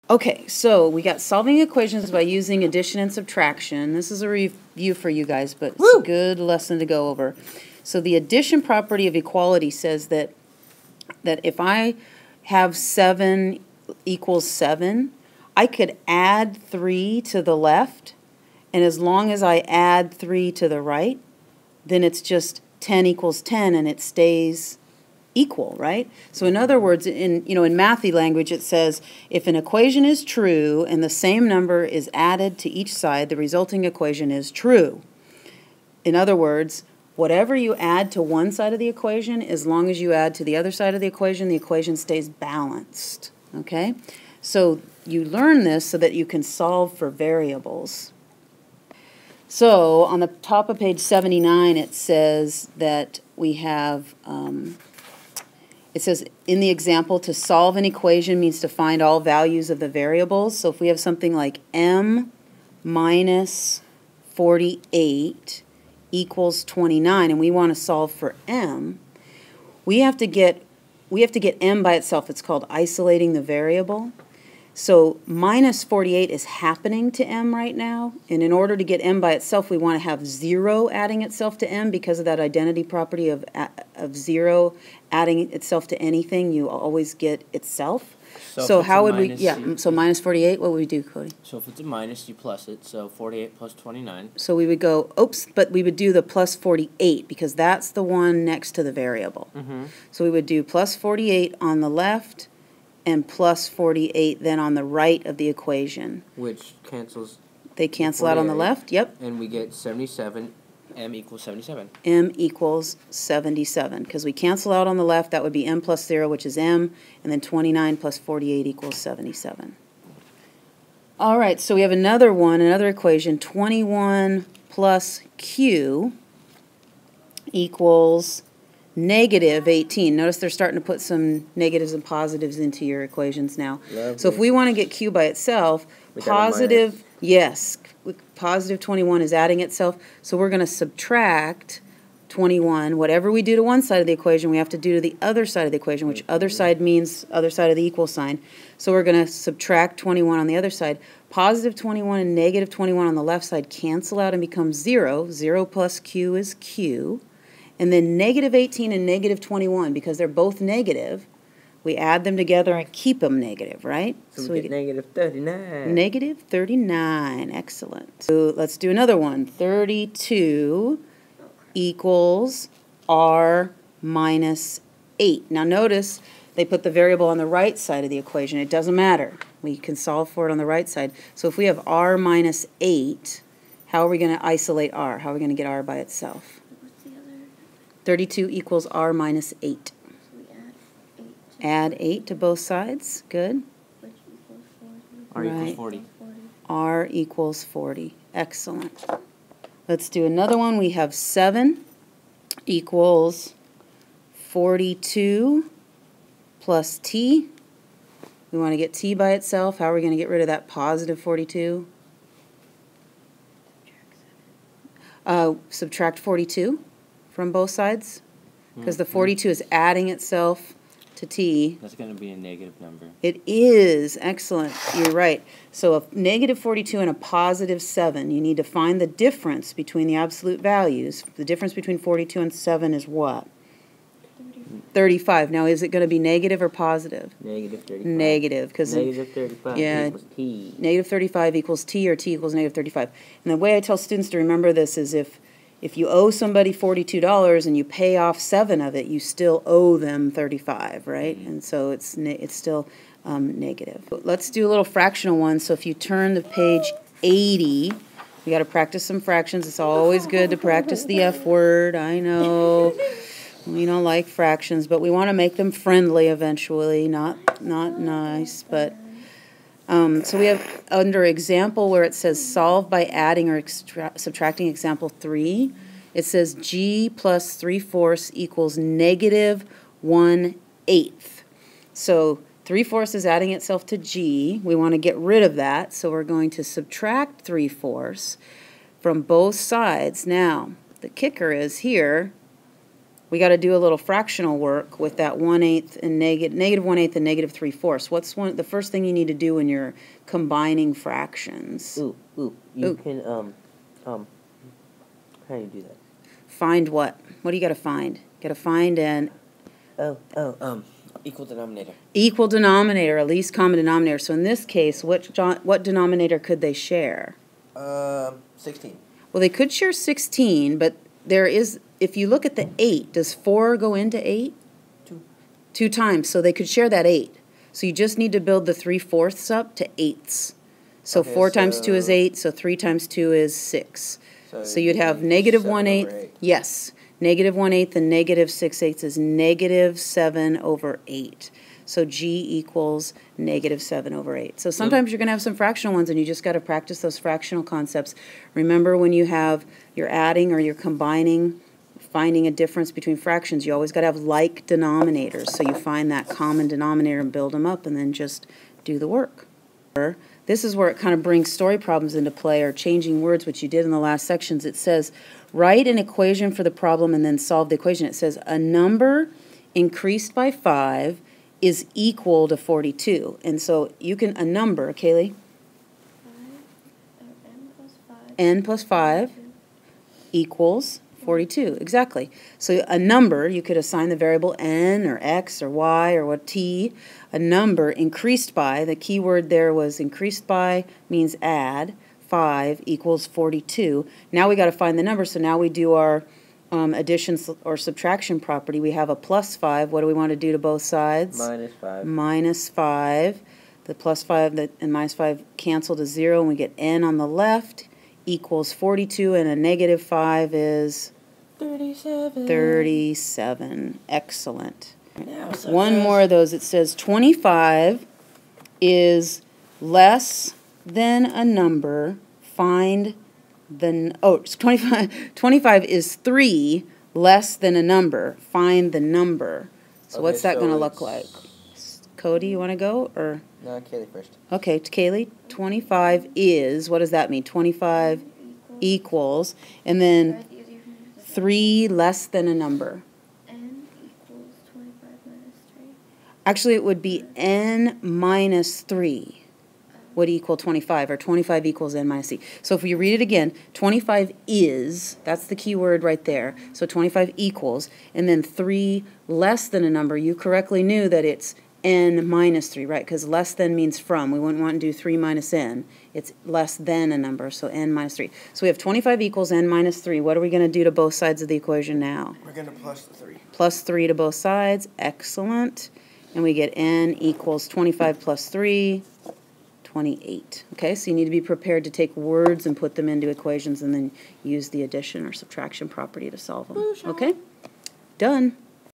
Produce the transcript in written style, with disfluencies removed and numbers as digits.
Okay, so we got solving equations by using addition and subtraction. This is a review for you guys, but it's a good lesson to go over. So the addition property of equality says that if I have 7 equals 7, I could add 3 to the left, and as long as I add 3 to the right, then it's just 10 equals 10, and it stays equal, right? So in other words, in mathy language, it says if an equation is true and the same number is added to each side, the resulting equation is true. In other words, whatever you add to one side of the equation, as long as you add to the other side of the equation stays balanced, okay? So you learn this so that you can solve for variables. So on the top of page 79, it says that we have, it says in the example, to solve an equation means to find all values of the variables. So if we have something like m minus 48 equals 29, and we want to solve for m, we have to get m by itself. It's called isolating the variable. So minus 48 is happening to m right now, and in order to get m by itself, we want to have 0 adding itself to m because of that identity property of 0 adding itself to anything. You always get itself. So how would we, so minus 48, what would we do, Cody? So if it's a minus, you plus it, so 48 plus 29. So we would go, but we would do the plus 48 because that's the one next to the variable. So we would do plus 48 on the left, and plus 48 then on the right of the equation. Which cancels. They cancel out on the left, yep. And we get 77, m equals 77. M equals 77, because we cancel out on the left, that would be m plus 0, which is m, and then 29 plus 48 equals 77. All right, so we have another equation, 21 plus q equals negative 18. Notice they're starting to put some negatives and positives into your equations now. Lovely. So if we want to get q by itself, positive, yes, positive 21 is adding itself. So we're going to subtract 21. Whatever we do to one side of the equation, we have to do to the other side of the equation, which other side means other side of the equal sign. So we're going to subtract 21 on the other side. Positive 21 and negative 21 on the left side cancel out and become 0. 0 plus q is q. And then negative 18 and negative 21, because they're both negative, we add them together and keep them negative, right? So we get negative 39. Negative 39, excellent. So let's do another one. 32 equals r minus 8. Now notice they put the variable on the right side of the equation. It doesn't matter. We can solve for it on the right side. So if we have r minus 8, how are we going to isolate r? How are we going to get r by itself? 32 equals r minus 8. So we add 8 to both sides. Good. Which equals 40. R equals 40. R equals 40. Excellent. Let's do another one. We have 7 equals 42 plus t. We want to get t by itself. How are we going to get rid of that positive 42? Subtract 42 from both sides, because the 42 is adding itself to t. That's going to be a negative number. It is. Excellent. You're right. So a negative 42 and a positive 7, you need to find the difference between the absolute values. The difference between 42 and 7 is what? 35. Now, is it going to be negative or positive? Negative 35. Negative. Negative 35 equals t. Negative 35 equals t, or t equals negative 35. And the way I tell students to remember this is if you owe somebody $42 and you pay off 7 of it, you still owe them 35, right? And so it's still negative. Let's do a little fractional one. So if you turn to page 80, we got to practice some fractions. It's always good to practice the F word. I know we don't like fractions, but we want to make them friendly eventually, not nice, but. So we have under example where it says solve by adding or subtracting example 3, it says g plus 3/4 equals negative 1/8. So 3/4 is adding itself to g. We want to get rid of that, so we're going to subtract 3/4 from both sides. Now, the kicker is here, we got to do a little fractional work with that 1/8 and negative 1/8 and negative 3/4. What's the first thing you need to do when you're combining fractions? You can, how do you do that? Find what? What do you got to find? Got to find an Equal denominator. equal denominator, a least common denominator. So in this case, what denominator could they share? 16. Well, they could share 16, but there is, if you look at the 8, does 4 go into 8? 2. 2 times, so they could share that 8. So you just need to build the 3/4 up to 8s. So Okay, 4 times 2 is 8, so 3 times 2 is 6. So you'd have negative 1/8. Yes. Negative 1/8 and negative 6/8 is negative 7 over 8. So G equals negative 7 over 8. So sometimes you're going to have some fractional ones, and you just got to practice those fractional concepts. Remember, when you're adding or you're combining, finding a difference between fractions, you always got to have like denominators. So you find that common denominator and build them up, and then just do the work. This is where it kind of brings story problems into play, or changing words, which you did in the last sections. It says, write an equation for the problem and then solve the equation. It says, a number increased by 5 is equal to 42. And so you can, a number, Kaylee? N plus 5 equals 42, exactly. So a number, you could assign the variable n or x or y or what t. A number increased by, the key word there was increased by, means add, 5 equals 42. Now we got to find the number, so now we do our addition or subtraction property. We have a plus 5. What do we want to do to both sides? Minus 5. Minus 5. The plus 5 and minus 5 cancel to 0, and we get n on the left equals 42, and a negative 5 is 37. 37. Excellent. Now, One more of those. It says 25 is less than a number. Find the, it's 25 is 3 less than a number. Find the number. So what's that going to look like? Cody, you want to go? Or No, Kaylee first. okay, Kaylee, 25 is, what does that mean? 25 equals, and then 3 less than a number. N equals 25 minus 3. Actually, it would be n minus 3 would equal 25, or 25 equals n minus 3. So if we read it again, 25 is, that's the key word right there. So 25 equals, and then 3 less than a number. You correctly knew that it's n minus 3, right? Because less than means from. We wouldn't want to do 3 minus n. It's less than a number, so n minus 3. So we have 25 equals n minus 3. What are we going to do to both sides of the equation now? We're going to plus the 3. Plus 3 to both sides. Excellent. And we get n equals 25 plus 3, 28. Okay, so you need to be prepared to take words and put them into equations and then use the addition or subtraction property to solve them. Okay? Done.